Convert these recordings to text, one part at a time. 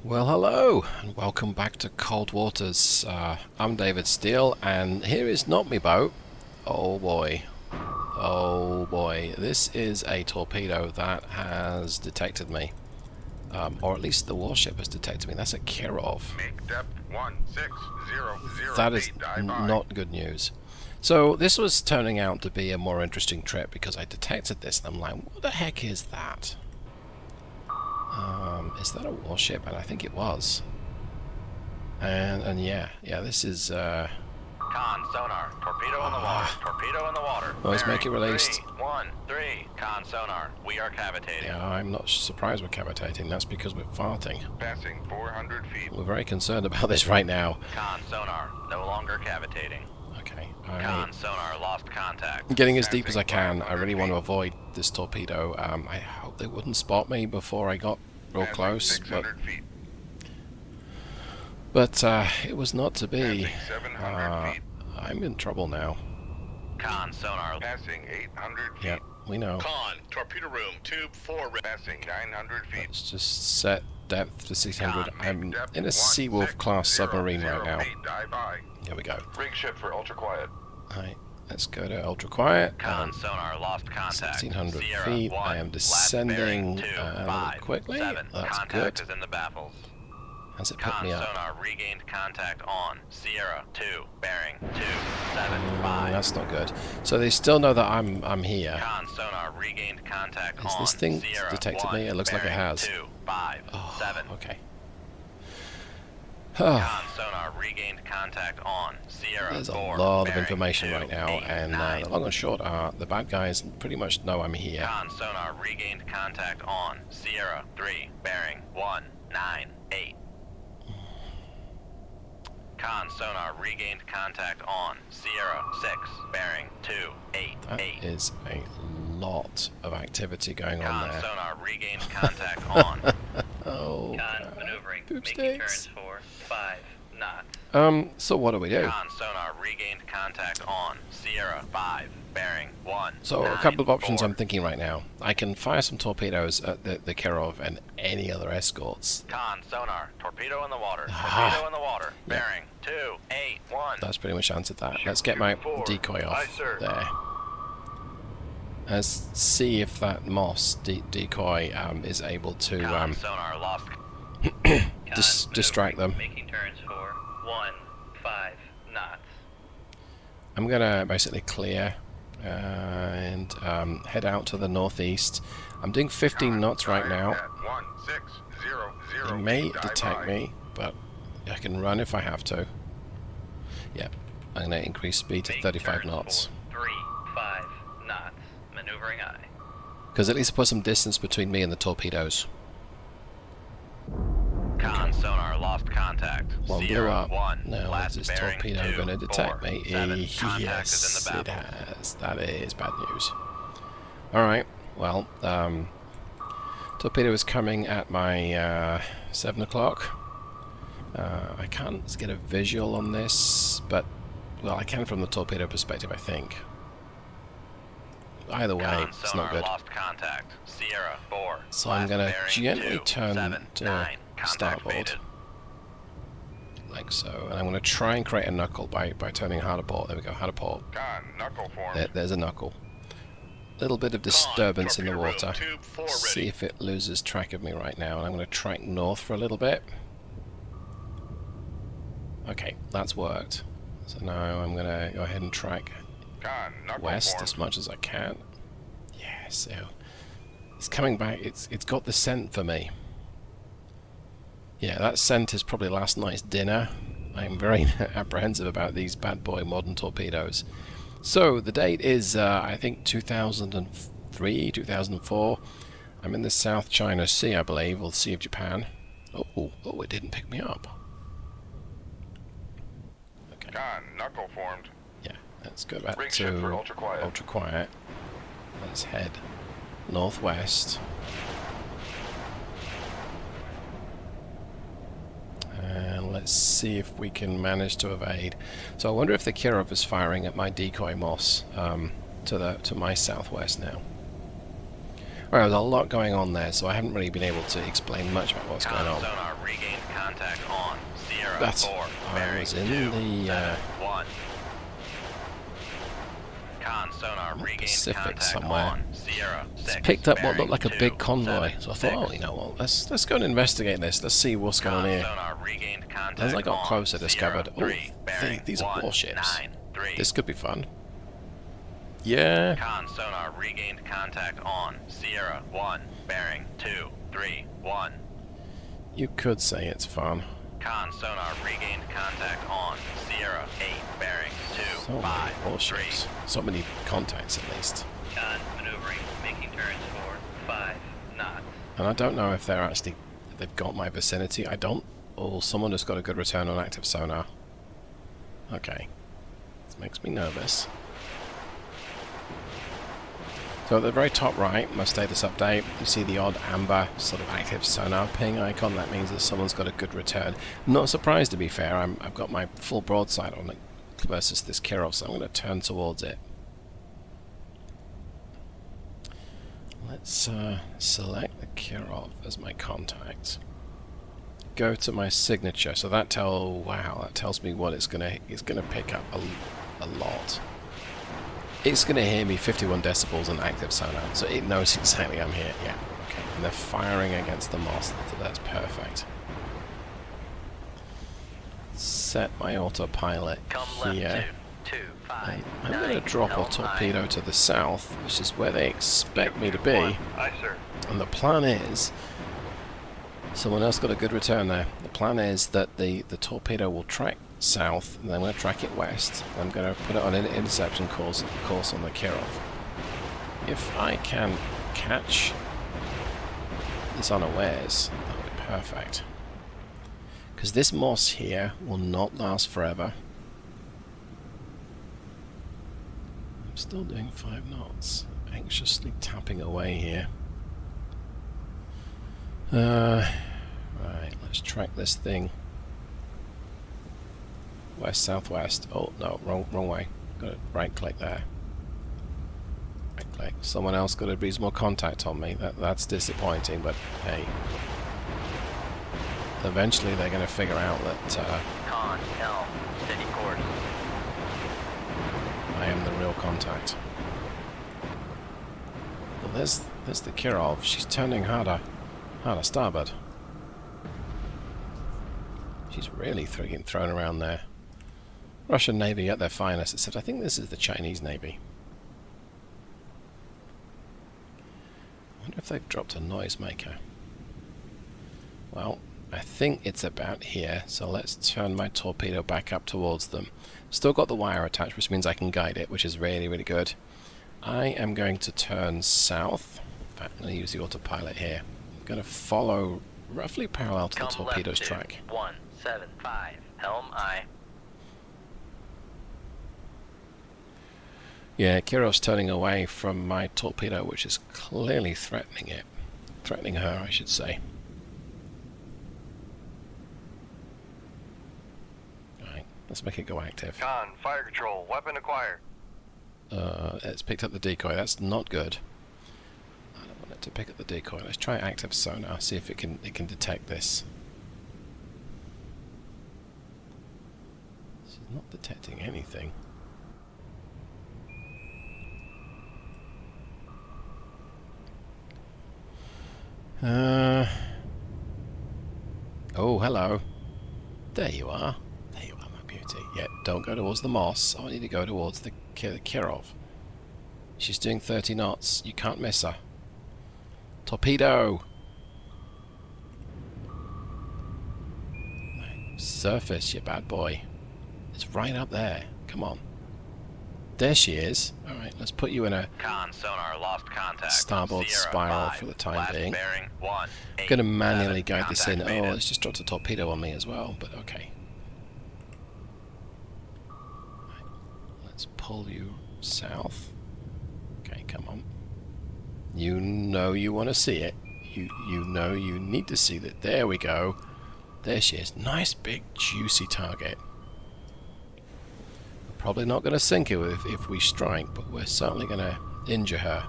Well, hello, and welcome back to Cold Waters. I'm David Steele, and here is not me boat. Oh boy. Oh boy. This is a torpedo that has detected me. Or at least the warship has detected me. That's a Kirov. Make depth 1600 That is feet, dive by. not good news. So this was turning out to be a more interesting trip because I detected this and I'm like, what the heck is that? Is that a warship? And I think it was. And yeah, this is Con sonar, torpedo in the water, torpedo in the water. Noise Bearing maker released. 313. Con sonar, we are cavitating. yeah, I'm not surprised we're cavitating. That's because we're farting. Passing 400 feet. We're very concerned about this right now. Con sonar, no longer cavitating. Okay, Con sonar, lost contact. I'm getting as deep as I can. I really want to avoid this torpedo. I hope they wouldn't spot me before I got real Passing close, 600 feet. but it was not to be. Passing 700 feet. I'm in trouble now. Con sonar. Passing 800 feet. Yeah, we know. Con, torpedo room, tube 4. Passing 900 feet. Let's just set depth to 600. Make I'm depth in a Seawolf class 1600 submarine right now. feet, dive by. Here we go. Rig ship for ultra quiet. Alright, let's go to ultra quiet. Con sonar, lost contact. 1600 Sierra feet. 1, I am last bearing descending 2, a little 5, quickly. 7. That's Contact good. is in the baffles. Has it picked Con me up? sonar, regained contact on. Sierra 2, bearing 2, 7, 5. That's not good. So they still know that I'm here. Con sonar, regained contact Has on. this thing Sierra detected 1, me? It looks like it bearing has. 2, 5, 7. Okay. Con sonar, regained contact on. Sierra There's a 4, lot of bearing information 2, right now, 8, and 9. the long and short are the bad guys pretty much know I'm here. Con sonar, regained contact on. Sierra 3, bearing 1, 9, 8. Con sonar, regained contact on. Sierra 6, bearing 2, 8, That 8. is a lot of activity going on Con there. sonar, regained contact on. Oh, Con God. maneuvering, Poop making sticks. turns for 5 knots. So what do we do? Con sonar, regained contact on. Sierra 5, bearing 1, So a 9, couple of options 4. I'm thinking right now. I can fire some torpedoes at the Kirov and any other escorts. Con sonar, torpedo in the water, Ah. torpedo in the water, bearing 2, 8, 1. That's pretty much answered that. Let's get my decoy Aye, off sir. there. Let's see if that moss decoy is able to Con sonar, lost. Con distract them. maneuvering, making turns for 5 knots. I'm gonna basically clear and head out to the northeast. I'm doing 15 knots right now. At 1600 They may feet, dive detect by. me, but I can run if I have to. Yep, I'm gonna increase speed to Make 35 turns knots. for 5 knots. Maneuvering aye. Because at least put some distance between me and the torpedoes. Con sonar, lost contact. One blew Sierra up. 1, Now last is this bearing torpedo 2, going to detect 4, me? 7. Contact is in Yes, the it baffles. has. That is bad news. Alright, well, torpedo is coming at my 7 o'clock. I can't get a visual on this, but, well, I can from the torpedo perspective, I think. Either way, Con it's sonar, not good. lost contact. Sierra 4, So I'm last going to bearing gently 2, turn 7, to 9. Contact starboard. faded. Like so. And I'm going to try and create a knuckle by turning hard a port. There we go, hard a port. Con, knuckle formed. There's a knuckle. Little bit of disturbance in the torpedo water. room, tube 4 See ready. if it loses track of me right now. And I'm going to track north for a little bit. Okay, that's worked. So now I'm going to go ahead and track Con, knuckle west formed. as much as I can. Yeah, so it's coming back. It's got the scent for me. Yeah, that scent is probably last night's dinner. I'm very apprehensive about these bad boy modern torpedoes. So the date is I think 2003, 2004. I'm in the South China Sea, I believe, or the Sea of Japan. Oh, it didn't pick me up. Okay, Con, knuckle formed. yeah, let's go back Rig ship for to ultra quiet. ultra quiet. Let's head northwest. And let's see if we can manage to evade. So I wonder if the Kirov is firing at my decoy moss to my southwest now. Well, there's a lot going on there, so I haven't really been able to explain much about what's going Con on. sonar, regained contact on Sierra That's 4. I Bearing was in 2, the 1. Con sonar regained Pacific contact somewhere. on Sierra 6. picked up what bearing looked like a 2, big convoy. 7, So I thought, oh, 6. you know what? Let's go and investigate this. Let's see what's going on Con here. sonar regained contact As I got on closer, Sierra discovered, oh, 3, bearing these are 1, warships. 9, 3. This could be fun. Yeah. Con sonar regained contact on Sierra 1, bearing 2, 3, 1. You could say it's fun. Con sonar regained contact on Sierra 8, bearing 2, So many 5, 3. warships. So many contacts at least. Con maneuvering, making turns for 5 knots. And I don't know if they've got my vicinity. I don't. Or someone has got a good return on active sonar. Okay. This makes me nervous. So at the very top right, my status update, you see the odd amber sort of active sonar ping icon. That means that someone's got a good return. I'm not surprised, to be fair. I've got my full broadside on it versus this Kirov, so I'm going to turn towards it. Let's select the Kirov as my contact. Go to my signature. So that tells me what it's gonna pick up a lot. It's going to hear me 51 decibels on active sonar, so it knows exactly I'm here. Yeah, okay. And they're firing against the mast, so that's perfect. Set my autopilot Come left here. 2, 5, I'm going to drop a torpedo to the south, which is where they expect me to be. Aye, sir. And the plan is... Someone else got a good return there. The plan is that the torpedo will track south, and then I'm going to track it west. I'm going to put it on an interception course on the Kirov. If I can catch this unawares, that would be perfect. Because this moss here will not last forever. I'm still doing 5 knots. Anxiously tapping away here. Right, let's track this thing. West-southwest. Oh, no, wrong way. Got to right-click there. Right-click. Someone else got a reasonable contact on me. That's disappointing, but hey. Eventually they're going to figure out that Con L, steady course. I am the real contact. Well, there's the Kirov. She's turning harder starboard. She's really getting thrown around there. Russian Navy at their finest, except I think this is the Chinese Navy. I wonder if they've dropped a noisemaker. Well, I think it's about here, so let's turn my torpedo back up towards them. Still got the wire attached, which means I can guide it, which is really, really good. I am going to turn south. In fact, I'm going to use the autopilot here. I'm going to follow roughly parallel to the Come torpedo's left 2, track. 175, helm aye. Yeah, Kirov's turning away from my torpedo, which is clearly threatening it. Threatening her, I should say. Alright, let's make it go active. Con, fire control, weapon acquired. It's picked up the decoy. That's not good. I don't want it to pick up the decoy. Let's try active sonar, see if it can detect this. This is not detecting anything. Oh, hello. There you are. There you are, my beauty. Yeah, don't go towards the moss. I want you to go towards the Kirov. She's doing 30 knots. You can't miss her. Torpedo! Surface, you bad boy. It's right up there. Come on. There she is. Alright, let's put you in a Con sonar lost contact. starboard Sierra spiral 5, for the time last being. bearing 1, I'm going to 8, manually 7, guide this in. contact Oh, made it's just dropped a torpedo on me as well, but okay. Right, let's pull you south. Okay, come on. You know you want to see it. You know you need to see that. There we go. There she is. Nice big juicy target. We're probably not going to sink her if we strike, but we're certainly going to injure her.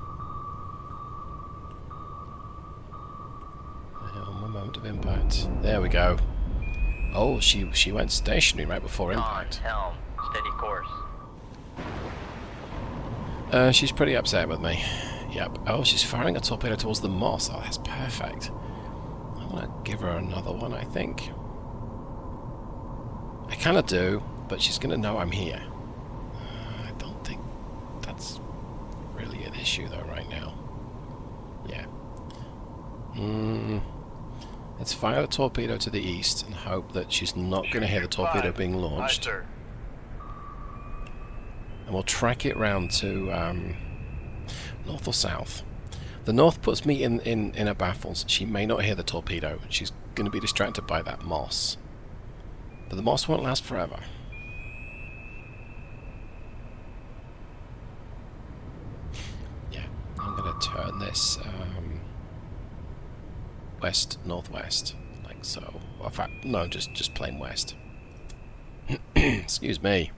On my moment of impact. There we go. Oh, she went stationary right before Con, impact. helm, steady course. She's pretty upset with me. Yep. Oh, she's firing a torpedo towards the moss. Oh, that's perfect. I'm gonna give her another one, I think. I kind of do, but she's gonna know I'm here. I don't think that's really an issue though right now. Yeah. Let's fire the torpedo to the east and hope that she's not going to hear the torpedo being launched. Aye, sir. And we'll track it round to north or south. The north puts me in her baffles. She may not hear the torpedo. She's going to be distracted by that moss. But the moss won't last forever. Yeah, I'm going to turn this west, northwest, like so. Well, in fact, no, just plain west. Excuse me.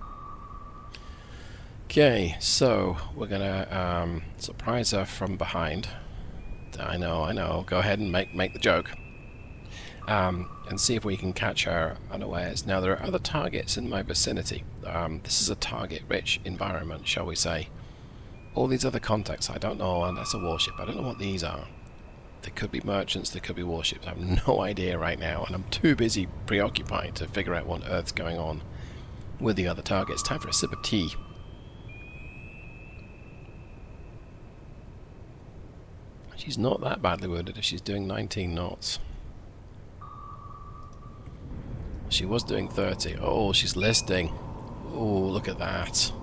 Okay, so we're gonna surprise her from behind. I know. Go ahead and make the joke. And see if we can catch her unawares. Now there are other targets in my vicinity. This is a target-rich environment, shall we say? All these other contacts, I don't know, and that's a warship. I don't know what these are. They could be merchants, they could be warships. I have no idea right now, and I'm too busy preoccupied to figure out what on earth's going on with the other targets. Time for a sip of tea. She's not that badly wounded if she's doing 19 knots. She was doing 30. Oh, she's listing. Oh, look at that.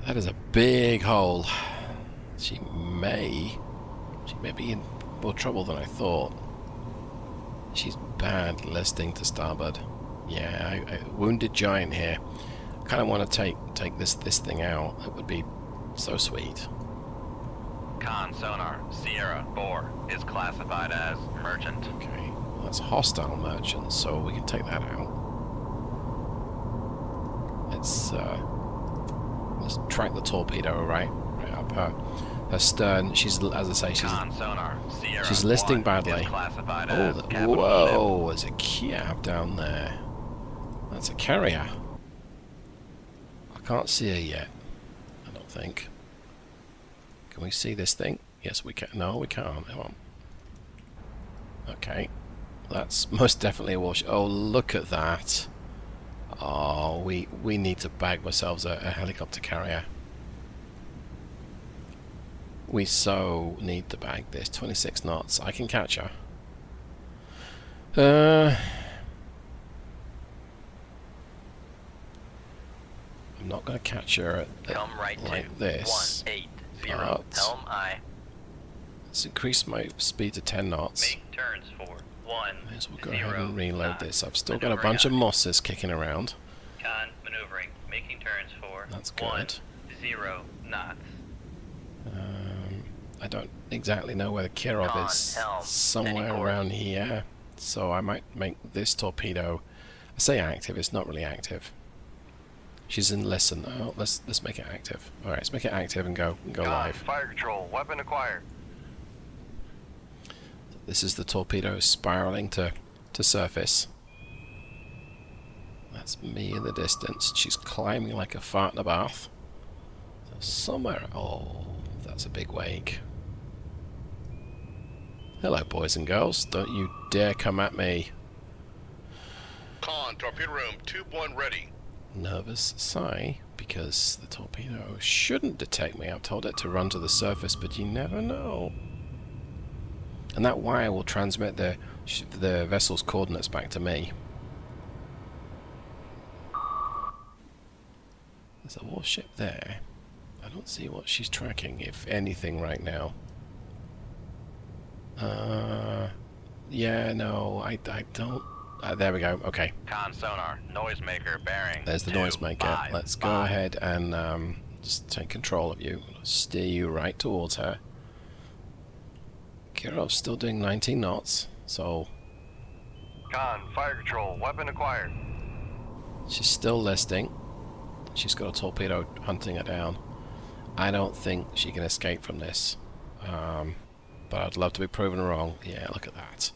That is a big hole. She may be in more trouble than I thought. She's bad listing to starboard. Yeah, I wounded giant here. I kind of want to take this thing out. That would be so sweet. Con sonar, Sierra, Boar, is classified as merchant. Okay, well, that's hostile merchants, so we can take that out. Let's track the torpedo right up her stern. She's, as I say, Con sonar, Sierra, she's listing 1 badly. is classified Oh, as capital whoa! There's a cab down there. That's a carrier. I can't see her yet. I don't think. Can we see this thing? Yes, we can. No, we can't. Come on. Okay. That's most definitely a warship. Oh, look at that. Oh, we need to bag ourselves a helicopter carrier. We so need to bag this. 26 knots. I can catch her. I'm not going to catch her Come right like to this. 180. But Helm aye. let's increase my speed to 10 knots. Make turns for 1 May as well go ahead and reload knot. this. I've still got a Maneuvering bunch of aye. mosses kicking around. Con maneuvering. Making turns for That's 1 good. 0 knots. I don't exactly know where the Kirov Con, is. helm, Somewhere steady course. around here. So I might make this torpedo. I say active. It's not really active. She's in listen. Oh, let's make it active. All right, let's make it active and go Con, live. fire control, weapon acquired. This is the torpedo spiraling to surface. That's me in the distance. She's climbing like a fart in a bath. So somewhere. Oh, that's a big wake. Hello, boys and girls. Don't you dare come at me. Con, torpedo room, tube 1 ready. Nervous sigh, because the torpedo shouldn't detect me. I've told it to run to the surface, but you never know. And that wire will transmit the vessel's coordinates back to me. There's a warship there. I don't see what she's tracking, if anything, right now. Yeah, no, I don't. There we go. Okay, Con sonar, noisemaker, bearing. there's the 2, noisemaker. 5, Let's go 5. ahead and just take control of you. Steer you right towards her. Kirov's still doing 19 knots, so Con, fire control, weapon acquired. she's still listing. She's got a torpedo hunting her down. I don't think she can escape from this. But I'd love to be proven wrong. Yeah, look at that.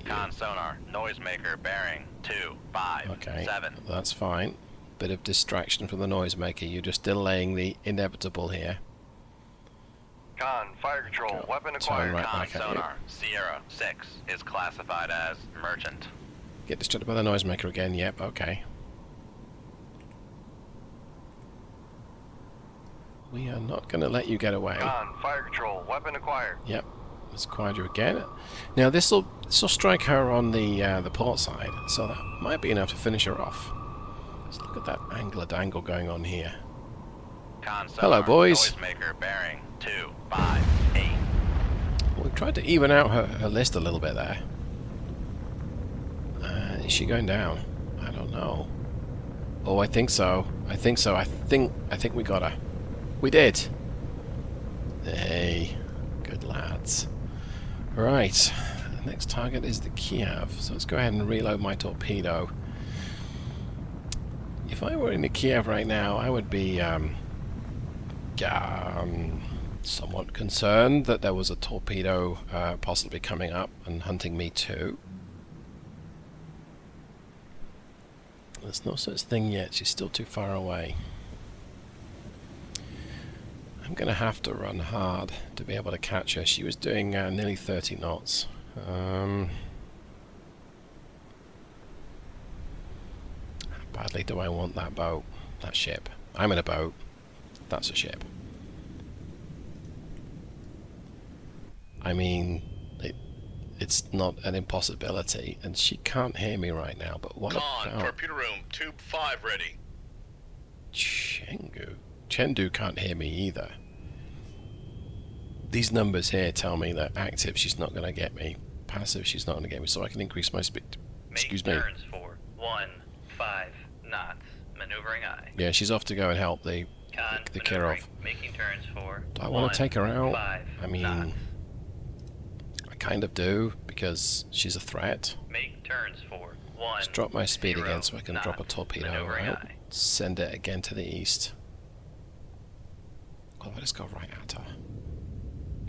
Con sonar, noisemaker bearing 257. Okay, that's fine. Bit of distraction from the noisemaker. You're just delaying the inevitable here. Con, fire control, Go. weapon Turn acquired. right Con back at you. sonar, Sierra 6 is classified as merchant. Get distracted by the noisemaker again. Yep, okay. We are not going to let you get away. Con, fire control, weapon acquired. Yep, let's acquired you again. Now this'll strike her on the port side, so that might be enough to finish her off. Let's look at that angle going on here. Con sonar, Hello, boys. noisemaker bearing 258. We've tried to even out her list a little bit there. Is she going down? I don't know. Oh, I think so. I think we got her. We did. Hey, good lads. Right, the next target is the Kiev. So let's go ahead and reload my torpedo. If I were in the Kiev right now, I would be somewhat concerned that there was a torpedo possibly coming up and hunting me too. There's no such thing yet. She's still too far away. I'm going to have to run hard to be able to catch her. She was doing nearly 30 knots. How badly do I want that boat? That ship. I'm in a boat. That's a ship. I mean, it's not an impossibility, and she can't hear me right now, but what Con, about torpedo room, tube 5 ready. Chengdu? Chengdu can't hear me either. These numbers here tell me that active, she's not going to get me. Passive, she's not going to get me, so I can increase my speed. Excuse me. Make turns for 15 knots. Maneuvering eye. Yeah, she's off to go and help the Maneuvering. Kirov. Making turns for Do I want to take her out? 15 I mean, knots. I kind of do, because she's a threat. Make turns for 1. Let's drop my speed 0 again so I can drop a knots. torpedo Maneuvering out. eye. Send it again to the east. Oh, I just go right at her.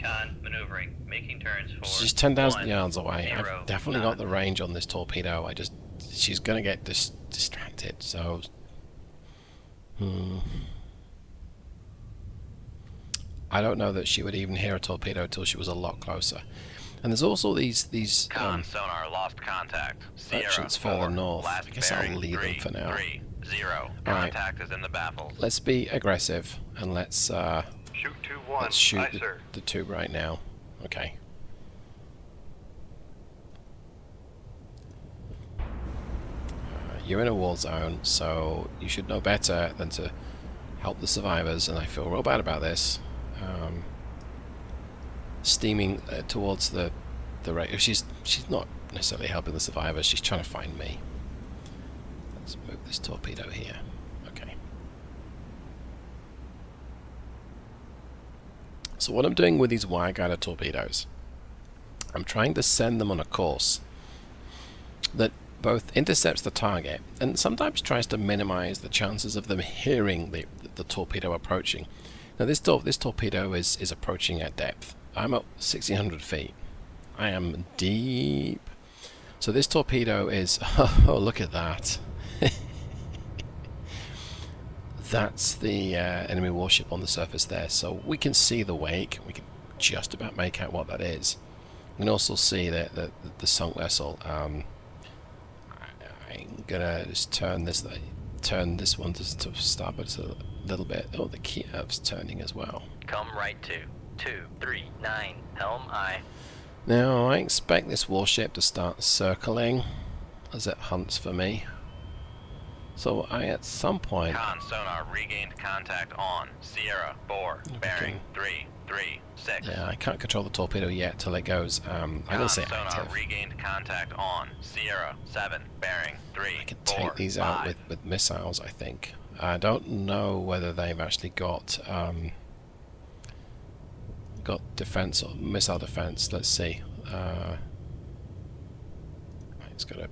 Con maneuvering. Making turns for She's 10,000 1, yards away. 0 I've definitely got knots. the range on this torpedo. She's going to get distracted, so... I don't know that she would even hear a torpedo until she was a lot closer. And there's also these Con sonar lost contact. Sierra merchants 4, further north. last I guess I'll bearing leave them for now. 330. Alright. Contact is in the baffles. Let's be aggressive and let's Shoot 2-1. let's shoot Aye, sir. the tube right now. Okay. You're in a war zone, so you should know better than to help the survivors, and I feel real bad about this. Steaming towards the right. She's not necessarily helping the survivors. She's trying to find me. Let's move this torpedo here. Okay. So what I'm doing with these wire guided torpedoes, I'm trying to send them on a course that both intercepts the target and sometimes tries to minimize the chances of them hearing the torpedo approaching. Now this torpedo is approaching at depth. I'm at 1600 feet. I am deep. So this torpedo is... Oh, look at that. That's the enemy warship on the surface there. So we can see the wake. We can just about make out what that is. We can also see the sunk vessel. I'm gonna just turn this one to starboard a little bit. Oh, the Kiev's turning as well. Come right to 239 helm aye. Now I expect this warship to start circling as it hunts for me. So at some point... Con sonar regained contact on Sierra 4 bearing 336. Yeah, I can't control the torpedo yet till it goes. I'm gonna say sonar active. regained contact on Sierra 7 bearing 3. I can take these out with missiles, I think. I don't know whether they've actually got defense or missile defense. Let's see. It's got a...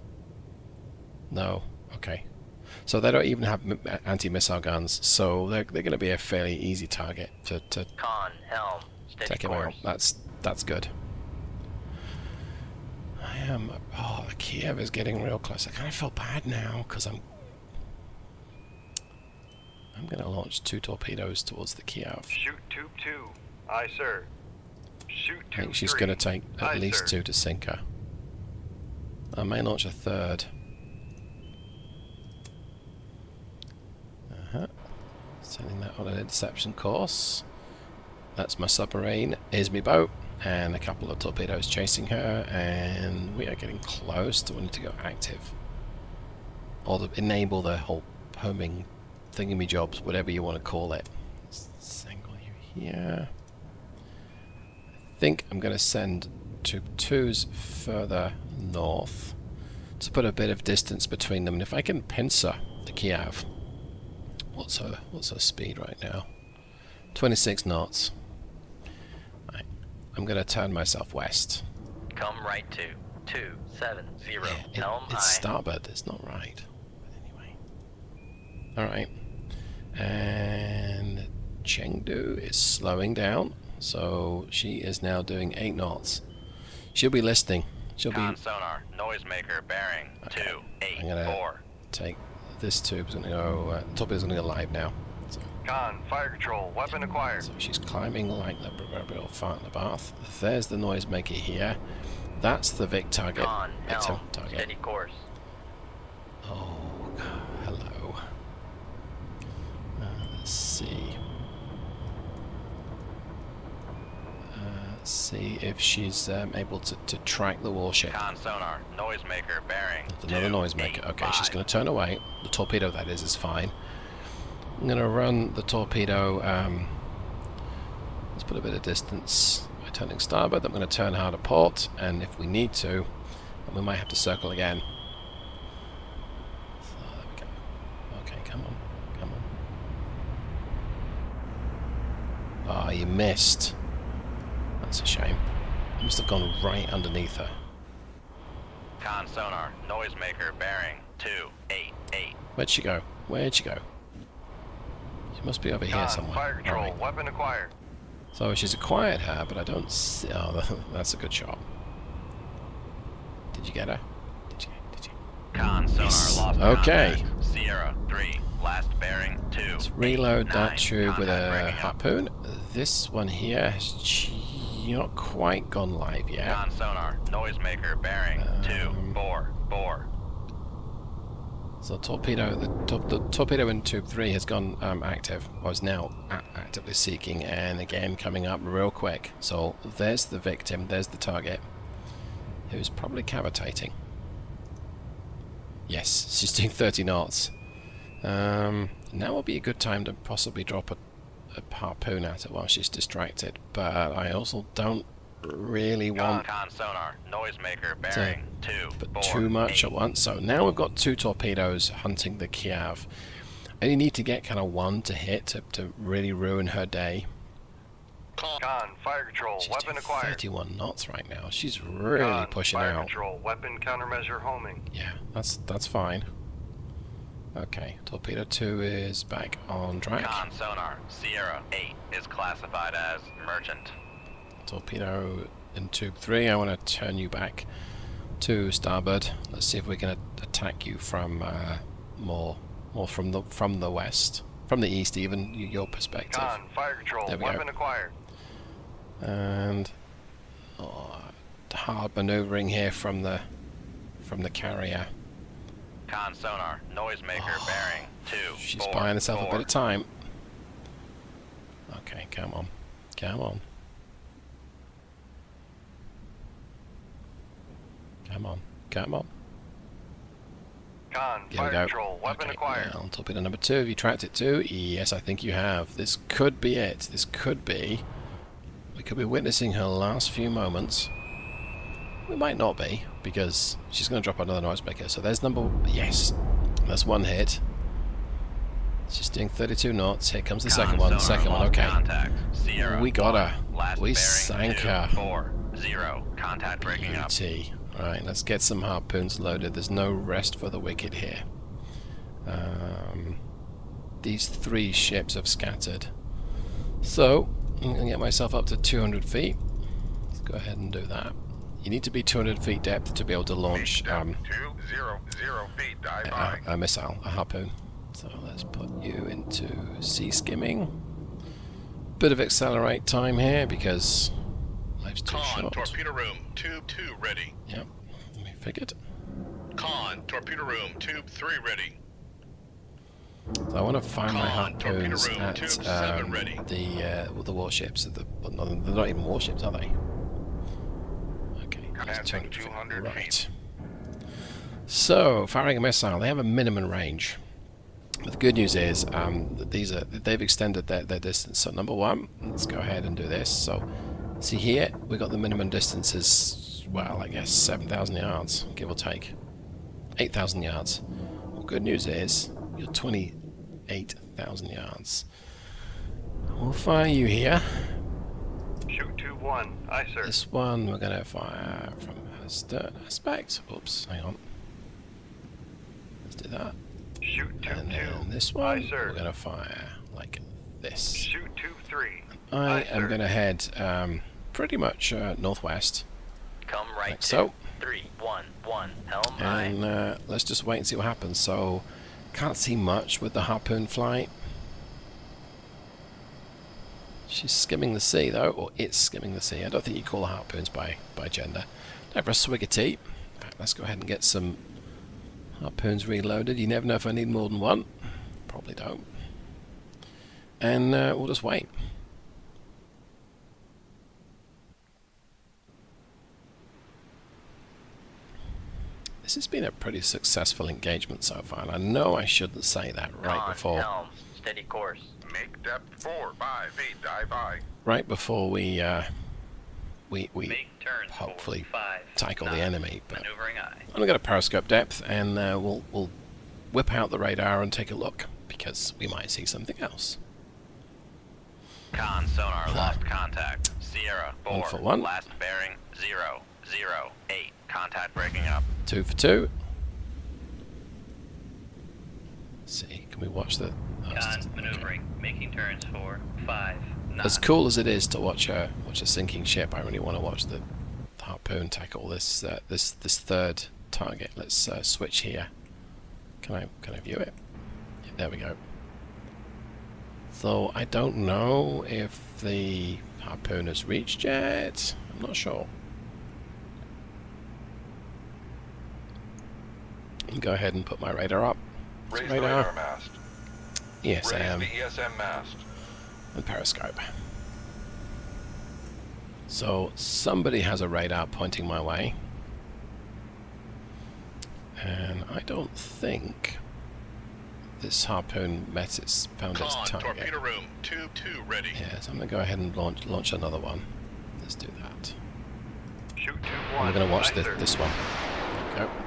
No. Okay. So they don't even have anti-missile guns, so they're going to be a fairly easy target to Con helm steady take him out. course. That's good. I am. Oh, Kiev is getting real close. I kind of feel bad now because I'm going to launch 2 torpedoes towards the Kiev. Shoot tube 2. Aye, sir. Shoot I tube think she's 3. going to take at Aye, least sir. 2 to sink her. I may launch a 3rd. Sending that on an interception course. That's my submarine. Here's my boat. And a couple of torpedoes chasing her. And we are getting close to wanting to go active. Or to enable the whole homing thingamajobs, whatever you want to call it. Let's angle you here. I think I'm going to send 2s further north to put a bit of distance between them. And if I can pincer the Kiev. What's her speed right now? 26 knots. Right. I'm going to turn myself west. Come right to 270. Yeah, Helm it's aye. starboard. It's not right. But anyway. Alright. And Chengdu is slowing down. So she is now doing 8 knots. She'll be listing. She'll be... Con sonar, noisemaker, bearing, Okay. 2, 8, I'm gonna 4. take this tube's going to go... torpedo's going to go live now. So, Con, fire control, weapon acquired. so she's climbing like the proverbial fart in the bath. There's the noisemaker here. That's the Vic target. Con, Victim helm, target. steady course. Oh, hello. Let's see. Let's see if she's able to track the warship. Con sonar, noisemaker, bearing, That's another 2, noisemaker. 8, Okay, 5. she's going to turn away. The torpedo, that is fine. I'm going to run the torpedo. Let's put a bit of distance by turning starboard. I'm going to turn hard to port, and if we need to, we might have to circle again. So, there we go. Okay, come on. Come on. Oh, you missed. That's a shame. I must have gone right underneath her. Con sonar, noisemaker, bearing, 2, 8, 8. Where'd she go? Where'd she go? She must be over here Con, somewhere. fire control, Alright. weapon acquired. So she's acquired her, but I don't see... Oh, that's a good shot. Did you get her? Did you? Con sonar, Yes. lost Okay. contact. Sierra, 3, last bearing, 2. Let's reload 8, that 9. tube with Contact a breaking up. harpoon. This one here has not quite gone live yet. Con sonar, noisemaker, bearing, 2, 4, 4. So torpedo, the torpedo in tube 3 has gone active, or is now actively seeking, and again coming up real quick. So there's the victim, there's the target, who's probably cavitating. Yes, she's doing 30 knots. Now will be a good time to possibly drop a harpoon at her while she's distracted, but I also don't really want Con sonar, noisemaker, bearing, 2, but 4, too much 8. at once. So now we've got 2 torpedoes hunting the Kiev. And you need to get kind of 1 to hit to really ruin her day. Con, Fire control, She's weapon doing acquired. 31 knots right now. She's really Con, pushing fire out. control, weapon countermeasure homing. Yeah, that's fine. Okay, torpedo 2 is back on track. Con sonar, Sierra 8 is classified as merchant. Torpedo in tube 3, I want to turn you back to starboard. Let's see if we can attack you from more from the west, from the east, even your perspective. Con, fire control, There we go. weapon acquired. And hard maneuvering here from the carrier. Con sonar, noisemaker, bearing, 2, She's 4, buying herself 4. a bit of time. Okay, come on, come on. Come on, come on. Con, Here we fire go. control, weapon Okay, acquired. now torpedo number 2. Have you tracked it too? Yes, I think you have. This could be it. This could be. We could be witnessing her last few moments. We might not be, because she's going to drop another noisemaker. So there's number... Yes. That's 1 hit. She's doing 32 knots. Here comes the second one. Second one, okay. Contact. Sierra, We got 1, her. last We bearing, sank 2, her. 4, 0. Contact breaking up. Beauty. Alright, let's get some harpoons loaded. There's no rest for the wicked here. These 3 ships have scattered. So, I'm going to get myself up to 200 feet. Let's go ahead and do that. you need to be 200 feet depth to be able to launch 200 feet, dive by. a missile, a harpoon. So let's put you into sea skimming. Bit of accelerate time here because life's too Con, short. torpedo room, tube 2 ready. Yep, we figured. Con, torpedo room, tube 3 ready. So I want to find my Con, torpedo harpoons room, at tube 7 ready. the warships. Well, no, they're not even warships, are they? Okay, that's Passing 200 200 right. So firing a missile, they have a minimum range. But the good news is they've extended their distance. So number one, let's go ahead and do this. So see here, we got the minimum distance is, well, I guess 7,000 yards, give or take. 8,000 yards. Well, good news is you're 28,000 yards. We'll fire you here. Shoot 2-1. Aye, sir. This one we're going to fire from a stern aspect. Oops, hang on. Let's do that. Shoot And 2-2. then this Aye, one sir. we're going to fire like this. Shoot 2-3. I Aye, am sir. going to head pretty much northwest, Come right like to so. 311. Helm high. And let's just wait and see what happens. So, can't see much with the harpoon flight. She's skimming the sea though, or it's skimming the sea. I don't think you call harpoons by gender. Time for a swig of tea. In fact, let's go ahead and get some harpoons reloaded. You never know if I need more than one. Probably don't. And we'll just wait. This has been a pretty successful engagement so far, and I know I shouldn't say that right Con, before helm. Steady course. Make depth 4, 5 feet, dive by. we Make turns hopefully for 5 tackle the knots. enemy. But Maneuvering aye. I'm gonna go to periscope depth, and we'll whip out the radar and take a look because we might see something else. Con sonar lost contact. Sierra 4. 1 for 1. Last bearing 008. Contact breaking up. 2 for 2. Let's see, can we watch the? Con maneuvering. Making turns for 5 knots. As cool as it is to watch a sinking ship, I really want to watch the harpoon tackle this third target. Let's switch here. Can I view it? Yeah, there we go. So I don't know if the harpoon has reached yet. I'm not sure. Go ahead and put my radar up. Raise Radar. the radar mast. Yes, I Raise am. the ESM mast. And periscope. So somebody has a radar pointing my way, and I don't think this harpoon found its Con, target. torpedo room, tube 2 ready. Yeah, so I'm gonna go ahead and launch another one. Let's do that. Shoot 2-1. And we're gonna watch Aye, sir. this one. There we go.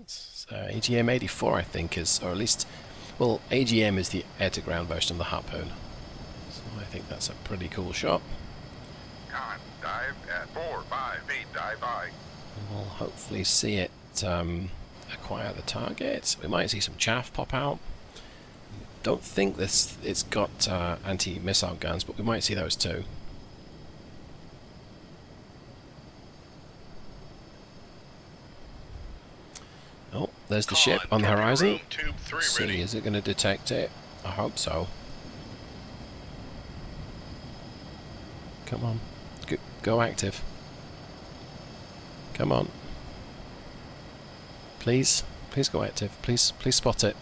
It's AGM 84, I think, is, or at least, well, AGM is the air-to-ground version of the harpoon. So I think that's a pretty cool shot. Con, dive at 4, 5 feet, dive by. We'll hopefully see it acquire the target. We might see some chaff pop out. Don't think it's got anti-missile guns, but we might see those too. Oh, there's the ship on the torpedo horizon. room, tube 3 Let's see, ready. is it going to detect it? I hope so. Come on, go active. Come on. Please go active. Please spot it.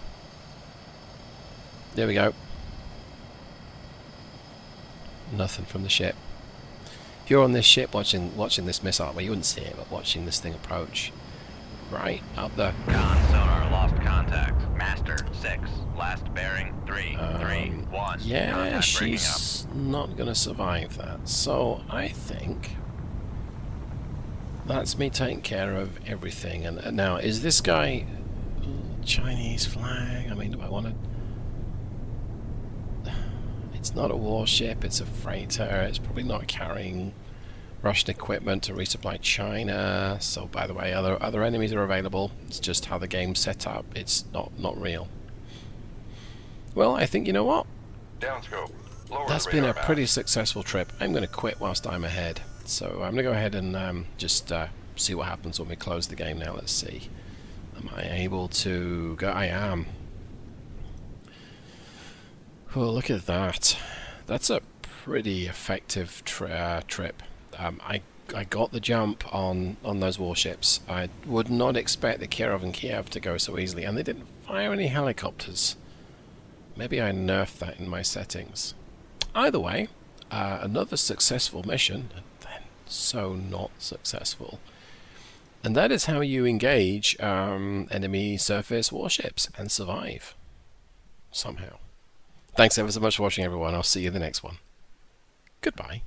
There we go. Nothing from the ship. If you're on this ship watching this missile, well, you wouldn't see it, but watching this thing approach, right up there. Con sonar lost contact. Master 6. Last bearing 331. Yeah, Contact breaking up. she's not going to survive that. So I think that's me taking care of everything. And now, is this guy Chinese flag? I mean, do I want to? It's not a warship. It's a freighter. It's probably not carrying Russian equipment to resupply China. So, by the way, other enemies are available. It's just how the game's set up. It's not real. Well, I think, you know what? Downscope. Lower That's the been a radar pretty mass. successful trip. I'm going to quit whilst I'm ahead. So I'm going to go ahead and just see what happens when we close the game now. Let's see. Am I able to go? I am. Oh, look at that. That's a pretty effective trip. I got the jump on those warships. I would not expect the Kirov and Kiev to go so easily, and they didn't fire any helicopters. Maybe I nerfed that in my settings. Either way, another successful mission, and then so not successful. And that is how you engage enemy surface warships and survive. Somehow. Thanks ever so much for watching, everyone. I'll see you in the next one. Goodbye.